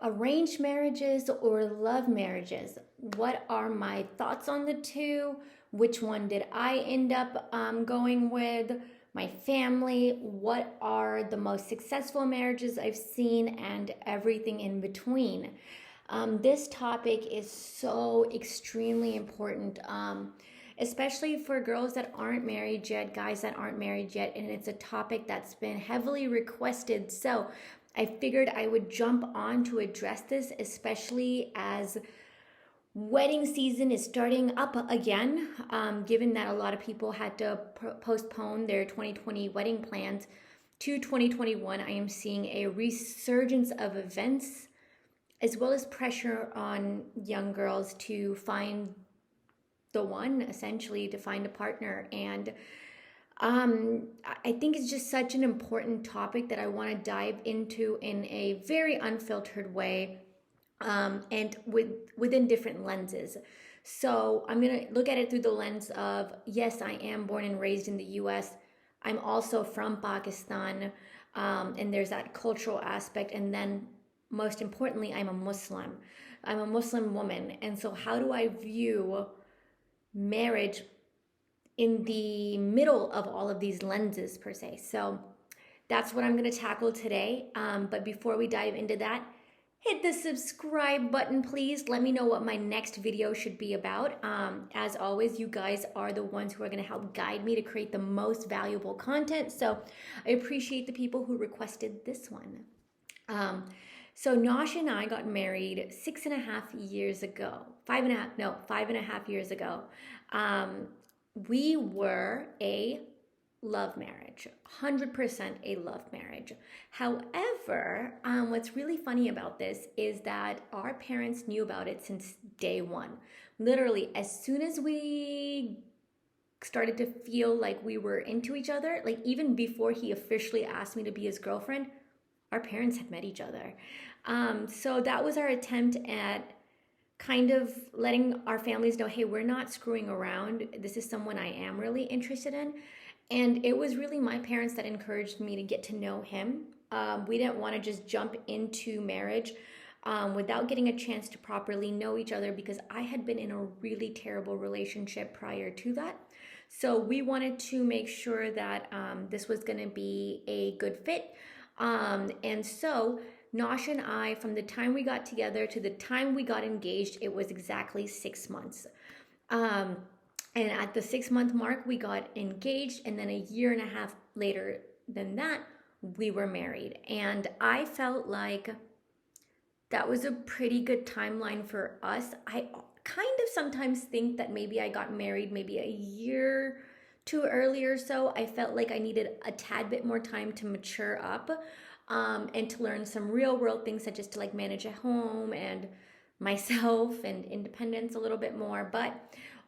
arranged marriages or love marriages? What are my thoughts on the two? Which one did I end up going with? My family? What are the most successful marriages I've seen, and everything in between? This topic is so extremely important, especially for girls that aren't married yet, guys that aren't married yet, and it's a topic that's been heavily requested. So I figured I would jump on to address this, especially as wedding season is starting up again, given that a lot of people had to postpone their 2020 wedding plans to 2021. I am seeing a resurgence of events as well as pressure on young girls to find the one, essentially, to find a partner. And I think it's just such an important topic that I want to dive into in a very unfiltered way, and within different lenses. So I'm going to look at it through the lens of, yes, I am born and raised in the US. I'm also from Pakistan, and there's that cultural aspect. And then most importantly, I'm a Muslim. I'm a Muslim woman. And so how do I view marriage in the middle of all of these lenses, per se? So that's what I'm going to tackle today. But before we dive into that, hit the subscribe button, please. Let me know what my next video should be about. As always, you guys are the ones who are going to help guide me to create the most valuable content. So I appreciate the people who requested this one. So Nosh and I got married 6.5 years ago. 5.5 years ago. We were a love marriage, 100% a love marriage. However, what's really funny about this is that our parents knew about it since day one. Literally, as soon as we started to feel like we were into each other, like even before he officially asked me to be his girlfriend, our parents had met each other. So that was our attempt at kind of letting our families know, hey, we're not screwing around. This is someone I am really interested in. And it was really my parents that encouraged me to get to know him. We didn't want to just jump into marriage without getting a chance to properly know each other, because I had been in a really terrible relationship prior to that. So we wanted to make sure that this was going to be a good fit. And so Nosh and I, from the time we got together to the time we got engaged, it was exactly 6 months. And at the 6-month mark, we got engaged. And then a year and a half later than that, we were married. And I felt like that was a pretty good timeline for us. I kind of sometimes think that maybe I got married maybe a year too early or so. I felt like I needed a tad bit more time to mature up, and to learn some real world things, such as to like manage a home and myself and independence a little bit more. But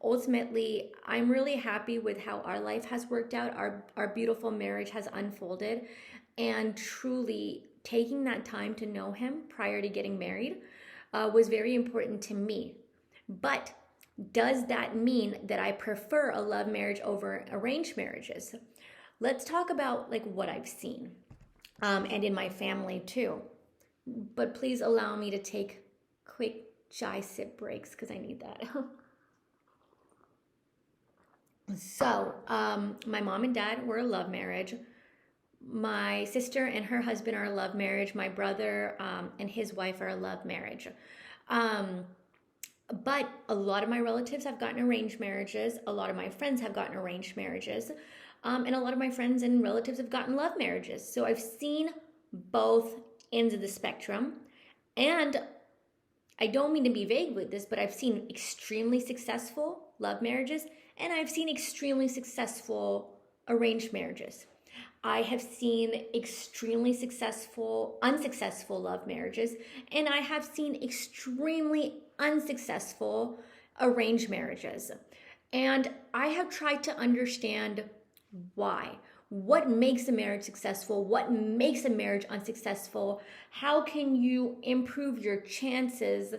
ultimately, I'm really happy with how our life has worked out. Our beautiful marriage has unfolded, and truly taking that time to know him prior to getting married was very important to me. But does that mean that I prefer a love marriage over arranged marriages? Let's talk about like what I've seen, and in my family too. But please allow me to take quick chai sip breaks because I need that. So, my mom and dad were a love marriage. My sister and her husband are a love marriage. My brother and his wife are a love marriage. But a lot of my relatives have gotten arranged marriages. A lot of my friends have gotten arranged marriages. And a lot of my friends and relatives have gotten love marriages. So I've seen both ends of the spectrum. And I don't mean to be vague with this, but I've seen extremely successful love marriages, and I've seen extremely successful arranged marriages. I have seen extremely unsuccessful love marriages, and I have seen extremely unsuccessful arranged marriages. And I have tried to understand why. What makes a marriage successful? What makes a marriage unsuccessful? How can you improve your chances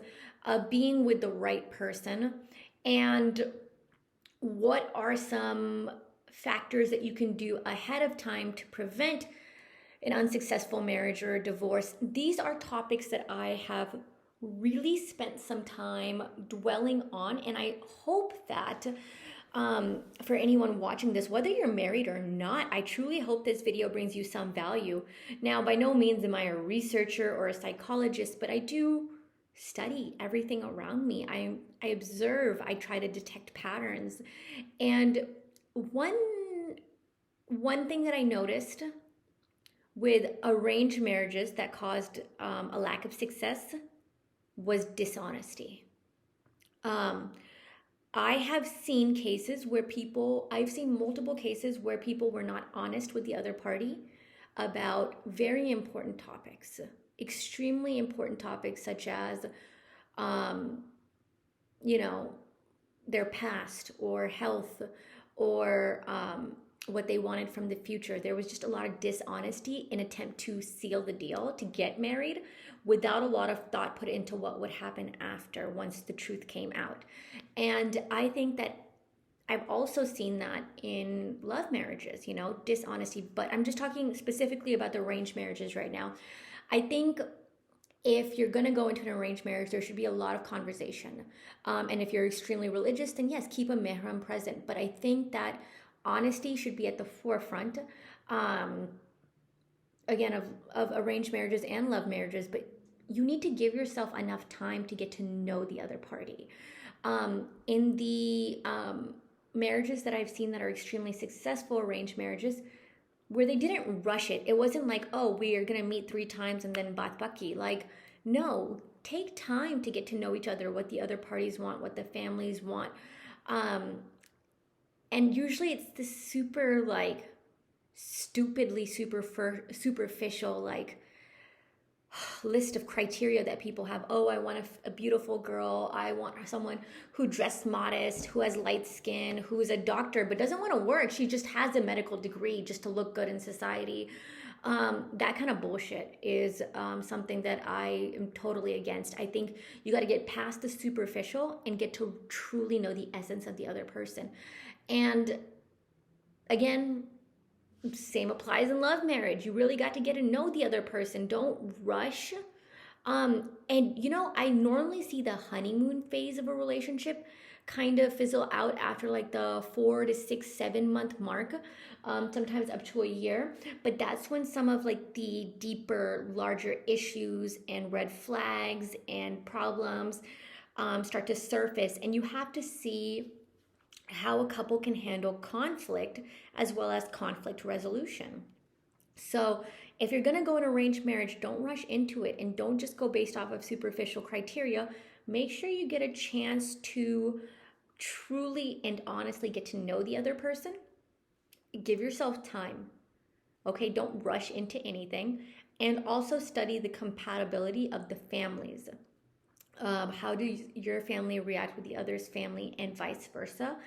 of being with the right person? And what are some factors that you can do ahead of time to prevent an unsuccessful marriage or a divorce. These are topics that I have really spent some time dwelling on, and I hope that for anyone watching this, whether you're married or not, I truly hope this video brings you some value. Now, by no means am I a researcher or a psychologist, but I do study everything around me. I observe, I try to detect patterns. And one thing that I noticed with arranged marriages that caused a lack of success was dishonesty. I have seen cases where I've seen multiple cases where people were not honest with the other party about very important topics, extremely important topics such as, their past or health or what they wanted from the future. There was just a lot of dishonesty in attempt to seal the deal, to get married, without a lot of thought put into what would happen after once the truth came out. And I think that I've also seen that in love marriages, dishonesty, but I'm just talking specifically about the arranged marriages right now. I think if you're going to go into an arranged marriage, there should be a lot of conversation. And if you're extremely religious, then yes, keep a mihram present. But I think that honesty should be at the forefront, again, of arranged marriages and love marriages, but you need to give yourself enough time to get to know the other party. In the marriages that I've seen that are extremely successful arranged marriages, where they didn't rush it, it wasn't like, oh, we are going to meet 3 times and then bat baki. Like, no, take time to get to know each other, what the other parties want, what the families want. And usually it's this super, like, stupidly superficial, like, list of criteria that people have. Oh, I want a beautiful girl. I want someone who dressed modest, who has light skin, who is a doctor, but doesn't want to work. She just has a medical degree just to look good in society. That kind of bullshit is something that I am totally against. I think you got to get past the superficial and get to truly know the essence of the other person. And again, same applies in love marriage. You really got to get to know the other person. Don't rush. And I normally see the honeymoon phase of a relationship kind of fizzle out after like the 4 to 6, 7 month mark, sometimes up to a year. But that's when some of like the deeper, larger issues and red flags and problems start to surface. And you have to see how a couple can handle conflict as well as conflict resolution. So if you're going to go in arranged marriage, don't rush into it and don't just go based off of superficial criteria. Make sure you get a chance to truly and honestly get to know the other person. Give yourself time. Okay, don't rush into anything. And also study the compatibility of the families. How do your family react with the other's family and vice versa,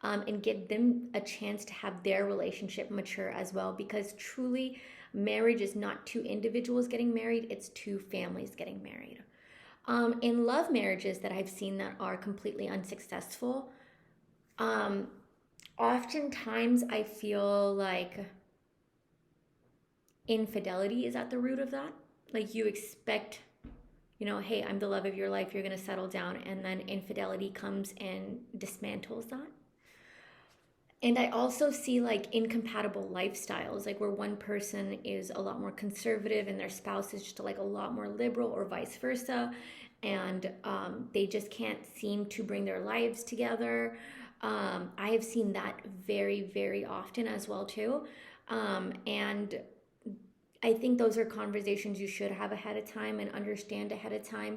and give them a chance to have their relationship mature as well, because truly marriage is not 2 individuals getting married, it's 2 families getting married. In love marriages that I've seen that are completely unsuccessful, oftentimes I feel like infidelity is at the root of that. Like you expect, hey, I'm the love of your life, you're going to settle down, and then infidelity comes and dismantles that. And I also see like incompatible lifestyles, like where one person is a lot more conservative and their spouse is just like a lot more liberal, or vice versa, and they just can't seem to bring their lives together. I have seen that very, very often as well too. And I think those are conversations you should have ahead of time and understand ahead of time.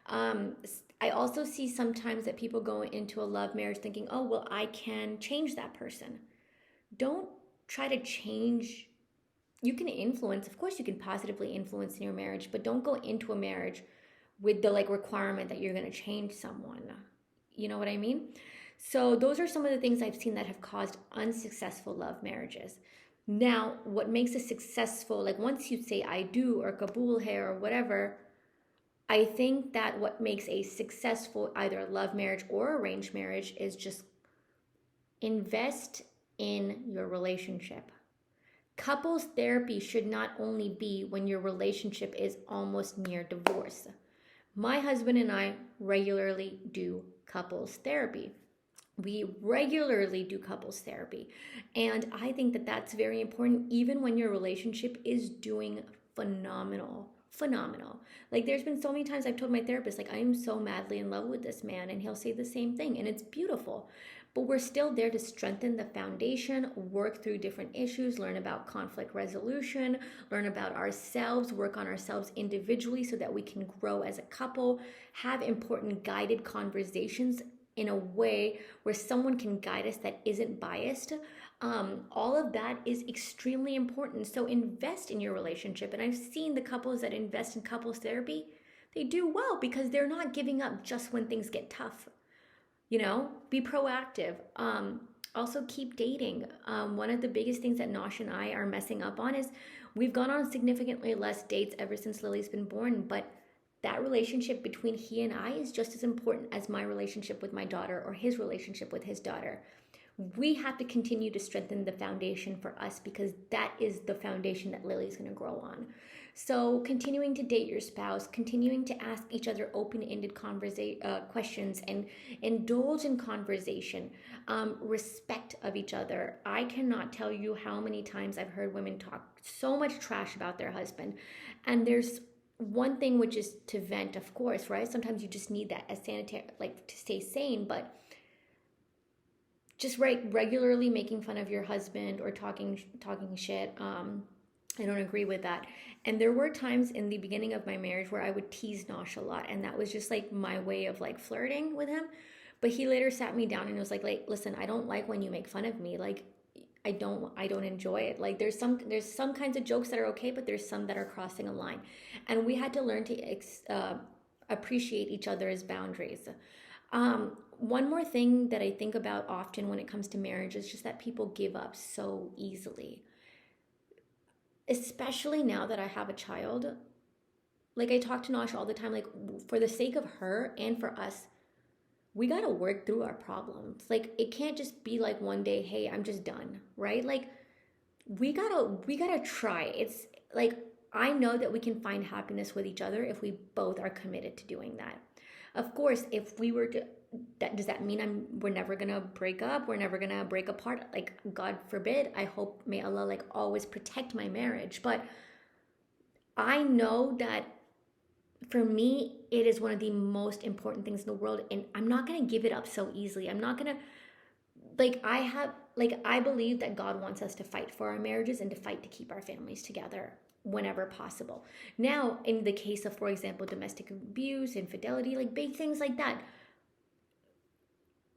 I also see sometimes that people go into a love marriage thinking, oh, well, I can change that person. Don't try to change. You can influence. Of course, you can positively influence in your marriage, but don't go into a marriage with the like requirement that you're going to change someone. You know what I mean? So those are some of the things I've seen that have caused unsuccessful love marriages. Now, what makes a successful, like once you say I do or kabul hai or whatever, I think that what makes a successful either love marriage or arranged marriage is just invest in your relationship. Couples therapy should not only be when your relationship is almost near divorce. My husband and I regularly do couples therapy. We regularly do couples therapy. And I think that that's very important, even when your relationship is doing phenomenal. Phenomenal. Like, there's been so many times I've told my therapist, like, I am so madly in love with this man, and he'll say the same thing, and it's beautiful. But we're still there to strengthen the foundation, work through different issues, learn about conflict resolution, learn about ourselves, work on ourselves individually so that we can grow as a couple, have important guided conversations in a way where someone can guide us that isn't biased. All of that is extremely important. So invest in your relationship. And I've seen the couples that invest in couples therapy, they do well because they're not giving up just when things get tough. Be proactive. Also keep dating. One of the biggest things that Nosh and I are messing up on is we've gone on significantly less dates ever since Lily's been born, but that relationship between he and I is just as important as my relationship with my daughter or his relationship with his daughter. We have to continue to strengthen the foundation for us because that is the foundation that Lily's going to grow on. So continuing to date your spouse, continuing to ask each other open-ended questions and indulge in conversation, respect of each other. I cannot tell you how many times I've heard women talk so much trash about their husband. And there's one thing, which is to vent, of course, right? Sometimes you just need that as sanitary, like to stay sane, but just regularly making fun of your husband or talking shit. I don't agree with that. And there were times in the beginning of my marriage where I would tease Nosh a lot, and that was just like my way of like flirting with him. But he later sat me down and was like, listen, I don't like when you make fun of me. Like, I don't enjoy it. Like, there's some kinds of jokes that are okay, but there's some that are crossing a line, and we had to learn to appreciate each other's boundaries. One more thing that I think about often when it comes to marriage is just that people give up so easily. Especially now that I have a child. Like, I talk to Nosh all the time, like, for the sake of her and for us, we got to work through our problems. Like, it can't just be like one day, hey, I'm just done, right? Like, we gotta try. It's like, I know that we can find happiness with each other if we both are committed to doing that. Of course, if we were to, does that mean we're never gonna break up? We're never gonna break apart? Like, God forbid. I hope, may Allah like always protect my marriage. But I know that for me, it is one of the most important things in the world, and I'm not gonna give it up so easily. I'm not gonna, I believe that God wants us to fight for our marriages and to fight to keep our families together whenever possible. Now, in the case of, for example, domestic abuse, infidelity, like big things like that,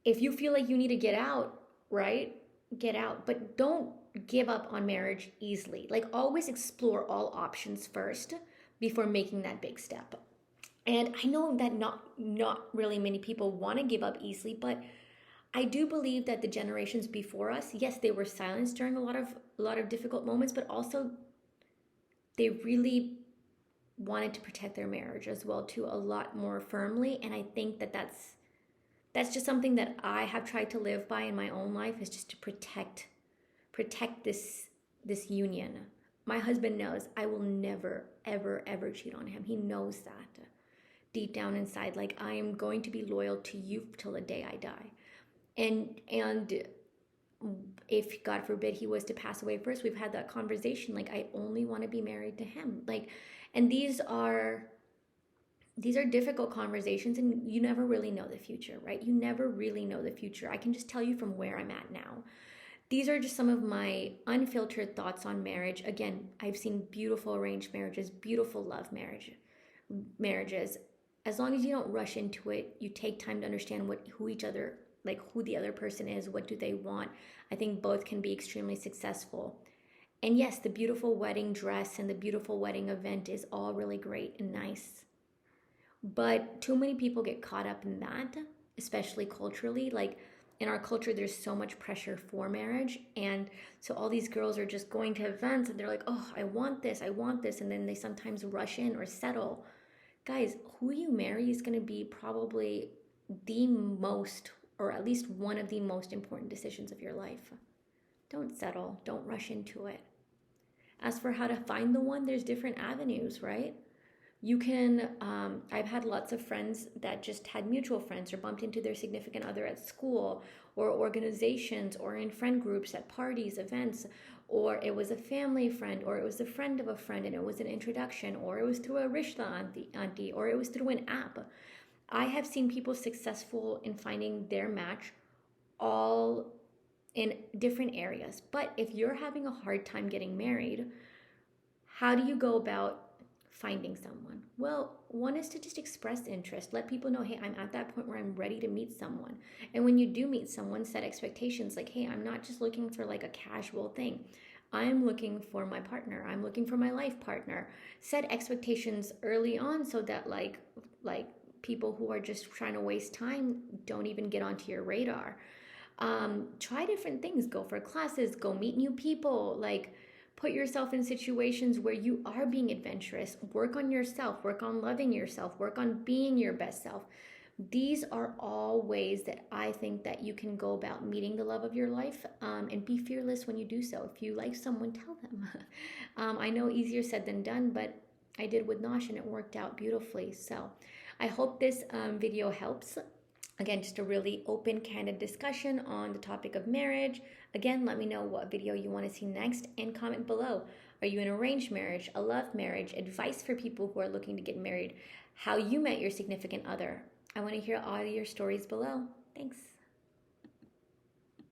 if you feel like you need to get out, right? Get out, but don't give up on marriage easily. Like, always explore all options first before making that big step. And I know that not really many people want to give up easily, but I do believe that the generations before us, yes, they were silenced during a lot of difficult moments, but also they really wanted to protect their marriage as well too, a lot more firmly. And I think that that's just something that I have tried to live by in my own life, is just to protect this union. My husband knows I will never, ever, ever cheat on him. He knows that deep down inside. Like, I am going to be loyal to you till the day I die. And if God forbid he was to pass away first, we've had that conversation. Like, I only want to be married to him. Like, and these are difficult conversations, and you never really know the future, right? You never really know the future. I can just tell you from where I'm at now. These are just some of my unfiltered thoughts on marriage. Again, I've seen beautiful arranged marriages, beautiful love marriages. As long as you don't rush into it, you take time to understand who the other person is, what do they want. I think both can be extremely successful. And yes, the beautiful wedding dress and the beautiful wedding event is all really great and nice. But too many people get caught up in that, especially culturally. Like, in our culture, there's so much pressure for marriage. And so all these girls are just going to events and they're like, oh, I want this. And then they sometimes rush in or settle. Guys, who you marry is going to be probably the most, or at least one of the most important decisions of your life. Don't settle. Don't rush into it. As for how to find the one, there's different avenues, right? You can, I've had lots of friends that just had mutual friends or bumped into their significant other at school or organizations or in friend groups at parties, events, or it was a family friend or it was a friend of a friend and it was an introduction, or it was through a rishta auntie, or it was through an app. I have seen people successful in finding their match all in different areas. But if you're having a hard time getting married, how do you go about finding someone? Well, one is to just express interest. Let people know, hey, I'm at that point where I'm ready to meet someone. And when you do meet someone, set expectations like, hey, I'm not just looking for like a casual thing. I'm looking for my partner. I'm looking for my life partner. Set expectations early on so that like people who are just trying to waste time don't even get onto your radar. Try different things. Go for classes. Go meet new people. Like, put yourself in situations where you are being adventurous. Work on yourself. Work on loving yourself. Work on being your best self. These are all ways that I think that you can go about meeting the love of your life, and be fearless when you do so. If you like someone, tell them. I know easier said than done, but I did with Nosh and it worked out beautifully. So I hope this video helps. Again, just a really open, candid discussion on the topic of marriage. Again, let me know what video you want to see next and comment below. Are you in an arranged marriage, a love marriage, advice for people who are looking to get married, how you met your significant other? I want to hear all your stories below. Thanks.